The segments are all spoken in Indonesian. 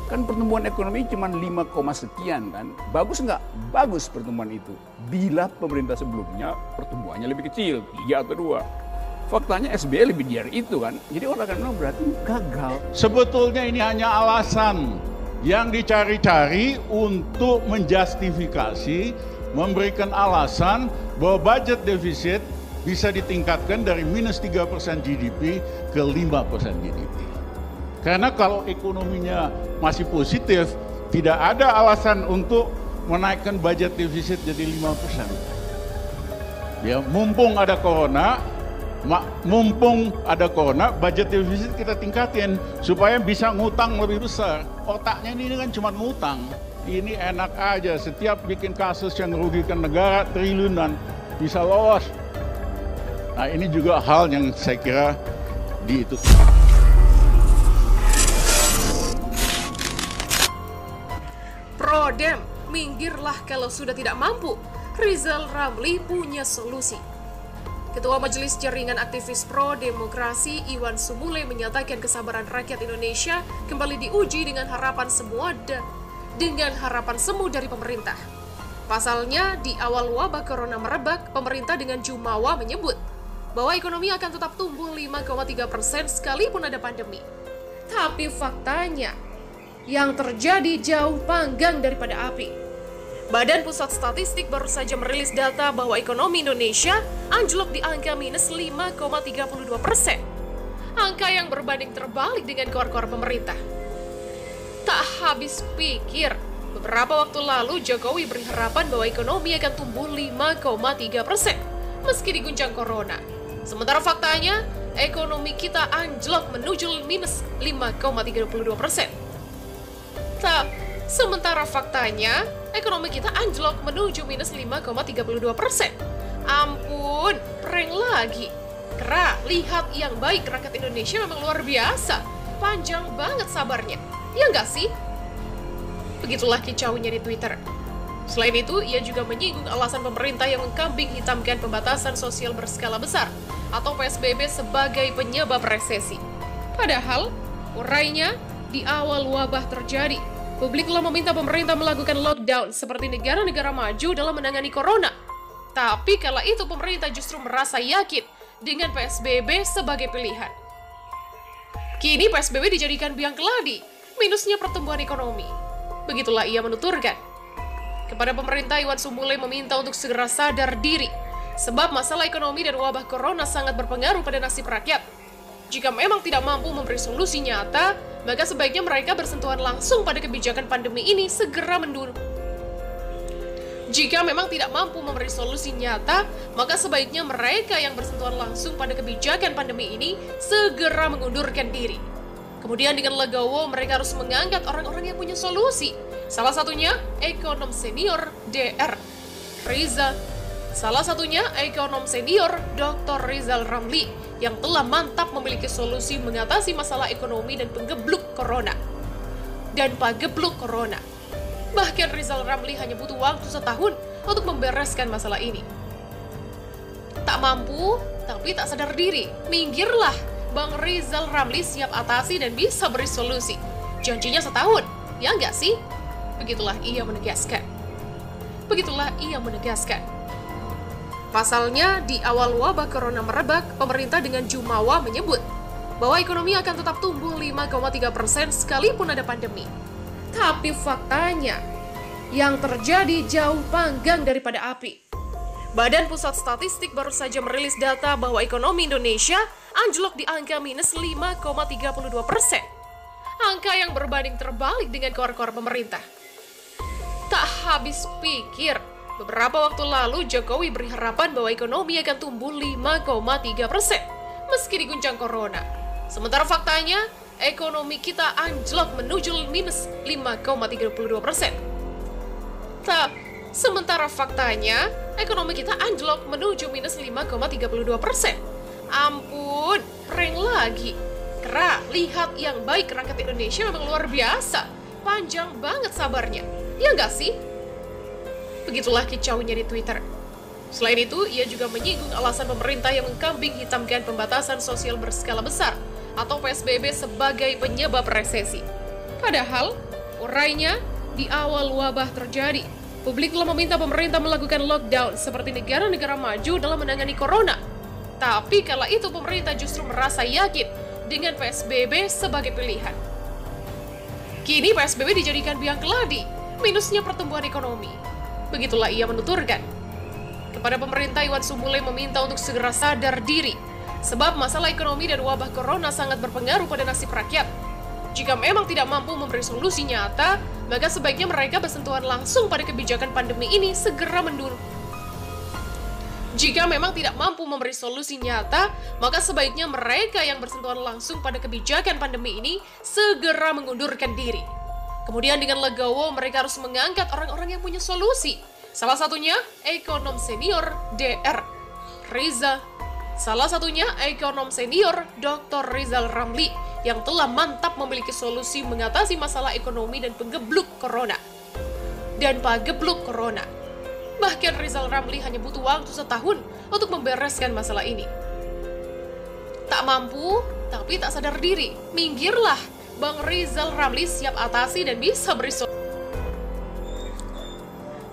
Kan pertumbuhan ekonomi cuma 5, sekian kan. Bagus nggak? Bagus pertumbuhan itu. Bila pemerintah sebelumnya pertumbuhannya lebih kecil, 3 atau 2. Faktanya SBY lebih dari itu kan. Jadi orang akan bilang berarti gagal. Sebetulnya ini hanya alasan yang dicari-cari untuk menjustifikasi, memberikan alasan bahwa budget defisit bisa ditingkatkan dari minus 3% GDP ke 5% GDP. Karena kalau ekonominya masih positif, tidak ada alasan untuk menaikkan budget defisit jadi 5%. Ya, mumpung ada corona, budget defisit kita tingkatin supaya bisa ngutang lebih besar. Otaknya ini kan cuma ngutang. Ini enak aja, setiap bikin kasus yang merugikan negara triliunan bisa lolos. Nah, ini juga hal yang saya kira itu. Prodem, minggirlah kalau sudah tidak mampu. Rizal Ramli punya solusi. Ketua Majelis Jaringan Aktivis Pro Demokrasi Iwan Sumule menyatakan kesabaran rakyat Indonesia kembali diuji dengan harapan semu dari pemerintah. Pasalnya, di awal wabah corona merebak, pemerintah dengan jumawa menyebut bahwa ekonomi akan tetap tumbuh 5,3% sekalipun ada pandemi. Tapi faktanya, yang terjadi jauh panggang daripada api. Badan Pusat Statistik baru saja merilis data bahwa ekonomi Indonesia anjlok di angka minus 5,32%. Angka yang berbanding terbalik dengan kor-kor pemerintah. Tak habis pikir, beberapa waktu lalu Jokowi beri harapan bahwa ekonomi akan tumbuh 5,3% meski diguncang corona. Sementara faktanya, ekonomi kita anjlok menuju minus 5,32%. Sementara faktanya, ekonomi kita anjlok menuju minus 5,32%. Ampun, prank lagi. Kera, lihat yang baik rakyat Indonesia memang luar biasa. Panjang banget sabarnya. Ya nggak sih? Begitulah kicaunya di Twitter. Selain itu, ia juga menyinggung alasan pemerintah yang mengkambing hitamkan pembatasan sosial berskala besar atau PSBB sebagai penyebab resesi. Padahal, urainya, di awal wabah terjadi, publik telah meminta pemerintah melakukan lockdown seperti negara-negara maju dalam menangani corona. Tapi kala itu pemerintah justru merasa yakin dengan PSBB sebagai pilihan. Kini PSBB dijadikan biang keladi, minusnya pertumbuhan ekonomi. Begitulah ia menuturkan. Kepada pemerintah, Iwan Sumule meminta untuk segera sadar diri, sebab masalah ekonomi dan wabah corona sangat berpengaruh pada nasib rakyat. Jika memang tidak mampu memberi solusi nyata, maka sebaiknya mereka bersentuhan langsung pada kebijakan pandemi ini segera mundur. Jika memang tidak mampu memberi solusi nyata, maka sebaiknya mereka yang bersentuhan langsung pada kebijakan pandemi ini segera mengundurkan diri. Kemudian dengan legowo mereka harus mengangkat orang-orang yang punya solusi. Salah satunya ekonom senior DR Dr. Rizal Ramli yang telah mantap memiliki solusi mengatasi masalah ekonomi dan pagebluk corona. Bahkan Rizal Ramli hanya butuh waktu setahun untuk membereskan masalah ini. Tak mampu, tapi tak sadar diri. Minggirlah, Bang Rizal Ramli siap atasi dan bisa beri solusi. Janjinya setahun, ya nggak sih? Begitulah ia menegaskan. Pasalnya, di awal wabah corona merebak, pemerintah dengan jumawa menyebut bahwa ekonomi akan tetap tumbuh 5,3% sekalipun ada pandemi. Tapi faktanya, yang terjadi jauh panggang daripada api. Badan Pusat Statistik baru saja merilis data bahwa ekonomi Indonesia anjlok di angka minus 5,32%. Angka yang berbanding terbalik dengan kor-kor pemerintah. Tak habis pikir, beberapa waktu lalu Jokowi beri harapan bahwa ekonomi akan tumbuh 5,3% meski diguncang corona. Sementara faktanya, ekonomi kita anjlok menuju minus 5,32%. Sementara faktanya, ekonomi kita anjlok menuju minus 5,32%. Ampun, prank lagi. Kera, lihat yang baik rakyat Indonesia memang luar biasa. Panjang banget sabarnya. Ya nggak sih? Begitulah kicaunya di Twitter. Selain itu, ia juga menyinggung alasan pemerintah yang mengkambing hitamkan pembatasan sosial berskala besar atau PSBB sebagai penyebab resesi. Padahal, Urainya, di awal wabah terjadi, publik telah meminta pemerintah melakukan lockdown seperti negara-negara maju dalam menangani corona. Tapi kala itu pemerintah justru merasa yakin dengan PSBB sebagai pilihan. Kini PSBB dijadikan biang keladi, minusnya pertumbuhan ekonomi. Begitulah ia menuturkan. Kepada pemerintah, Iwan Sumule meminta untuk segera sadar diri, sebab masalah ekonomi dan wabah corona sangat berpengaruh pada nasib rakyat. Jika memang tidak mampu memberi solusi nyata, maka sebaiknya mereka bersentuhan langsung pada kebijakan pandemi ini segera mundur. Jika memang tidak mampu memberi solusi nyata, maka sebaiknya mereka yang bersentuhan langsung pada kebijakan pandemi ini segera mengundurkan diri. Kemudian dengan legowo mereka harus mengangkat orang-orang yang punya solusi. Salah satunya ekonom senior DR Riza. Salah satunya ekonom senior Dr. Rizal Ramli yang telah mantap memiliki solusi mengatasi masalah ekonomi dan pagebluk corona. Bahkan Rizal Ramli hanya butuh waktu setahun untuk membereskan masalah ini. Tak mampu, tapi tak sadar diri. Minggirlah, Bang Rizal Ramli siap atasi dan bisa beri solusi.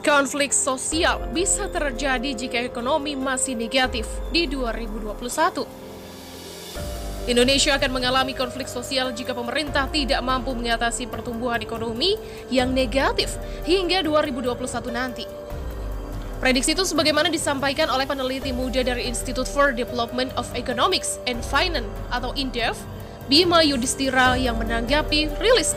Konflik sosial bisa terjadi jika ekonomi masih negatif di 2021. Indonesia akan mengalami konflik sosial jika pemerintah tidak mampu mengatasi pertumbuhan ekonomi yang negatif hingga 2021 nanti. Prediksi itu sebagaimana disampaikan oleh peneliti muda dari Institute for Development of Economics and Finance atau INDEF, Bima Yudhistira yang menanggapi rilis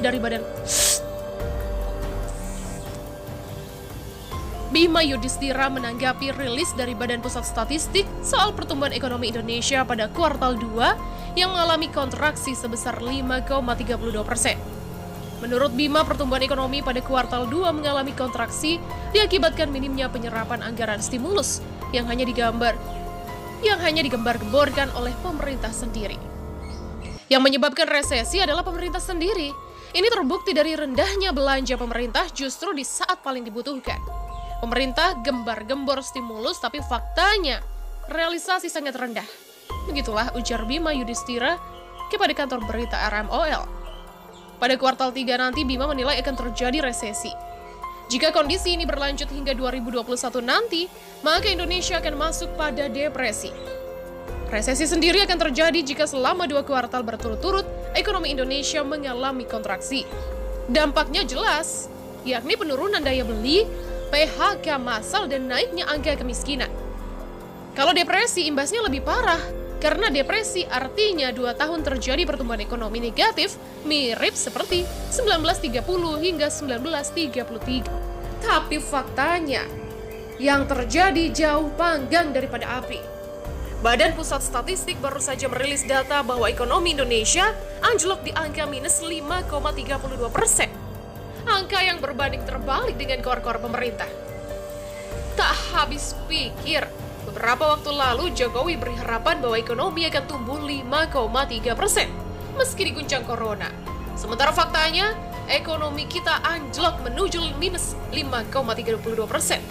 dari Badan Pusat Statistik soal pertumbuhan ekonomi Indonesia pada kuartal 2 yang mengalami kontraksi sebesar 5,32%. Menurut Bima, pertumbuhan ekonomi pada kuartal 2 mengalami kontraksi diakibatkan minimnya penyerapan anggaran stimulus yang hanya digembar-gemborkan oleh pemerintah sendiri. Yang menyebabkan resesi adalah pemerintah sendiri. Ini terbukti dari rendahnya belanja pemerintah justru di saat paling dibutuhkan. Pemerintah gembar-gembor stimulus, tapi faktanya realisasi sangat rendah. Begitulah ujar Bima Yudhistira kepada kantor berita RMOL. Pada kuartal 3 nanti, Bima menilai akan terjadi resesi. Jika kondisi ini berlanjut hingga 2021 nanti, maka Indonesia akan masuk pada depresi. Resesi sendiri akan terjadi jika selama 2 kuartal berturut-turut, ekonomi Indonesia mengalami kontraksi. Dampaknya jelas, yakni penurunan daya beli, PHK massal, dan naiknya angka kemiskinan. Kalau depresi, imbasnya lebih parah, karena depresi artinya 2 tahun terjadi pertumbuhan ekonomi negatif, mirip seperti 1930 hingga 1933. Tapi faktanya, yang terjadi jauh panggang daripada api. Badan Pusat Statistik baru saja merilis data bahwa ekonomi Indonesia anjlok di angka minus 5,32%. Angka yang berbanding terbalik dengan kor-kor pemerintah. Tak habis pikir, beberapa waktu lalu Jokowi beri harapan bahwa ekonomi akan tumbuh 5,3% meski diguncang corona. Sementara faktanya, ekonomi kita anjlok menuju minus 5,32%.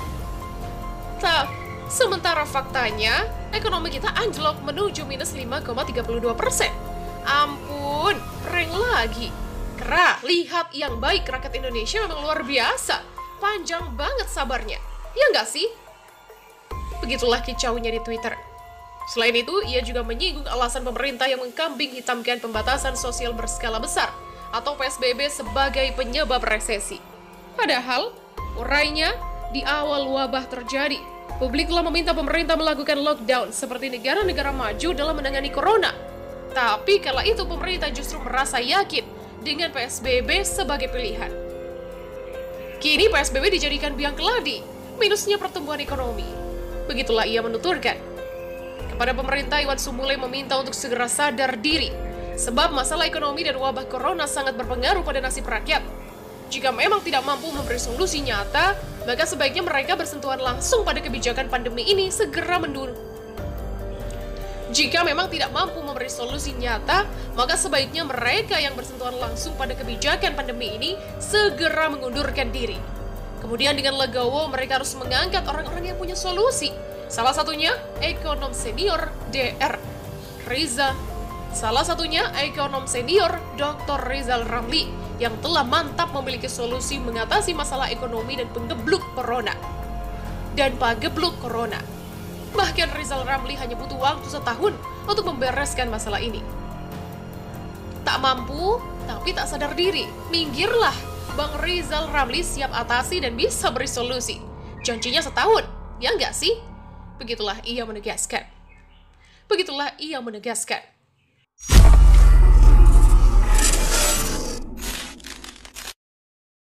Sementara faktanya, ekonomi kita anjlok menuju minus 5,32%. Ampun, prank lagi. Kera, lihat yang baik rakyat Indonesia memang luar biasa. Panjang banget sabarnya. Ya nggak sih? Begitulah kicaunya di Twitter. Selain itu, ia juga menyinggung alasan pemerintah yang mengkambing hitamkan pembatasan sosial berskala besar atau PSBB sebagai penyebab resesi. Padahal, urainya, di awal wabah terjadi, publik telah meminta pemerintah melakukan lockdown seperti negara-negara maju dalam menangani corona. Tapi kala itu pemerintah justru merasa yakin dengan PSBB sebagai pilihan. Kini PSBB dijadikan biang keladi, minusnya pertumbuhan ekonomi. Begitulah ia menuturkan. Kepada pemerintah, Iwan Sumule meminta untuk segera sadar diri, sebab masalah ekonomi dan wabah corona sangat berpengaruh pada nasib rakyat. Jika memang tidak mampu memberi solusi nyata, maka sebaiknya mereka bersentuhan langsung pada kebijakan pandemi ini segera mundur. Jika memang tidak mampu memberi solusi nyata, maka sebaiknya mereka yang bersentuhan langsung pada kebijakan pandemi ini segera mengundurkan diri. Kemudian dengan legowo mereka harus mengangkat orang-orang yang punya solusi. Salah satunya ekonom senior DR Riza. Salah satunya ekonom senior Dr. Rizal Ramli yang telah mantap memiliki solusi mengatasi masalah ekonomi dan penggebluk corona. Bahkan Rizal Ramli hanya butuh waktu setahun untuk membereskan masalah ini. Tak mampu, tapi tak sadar diri. Minggirlah, Bang Rizal Ramli siap atasi dan bisa beri solusi. Janjinya setahun, ya nggak sih? Begitulah ia menegaskan.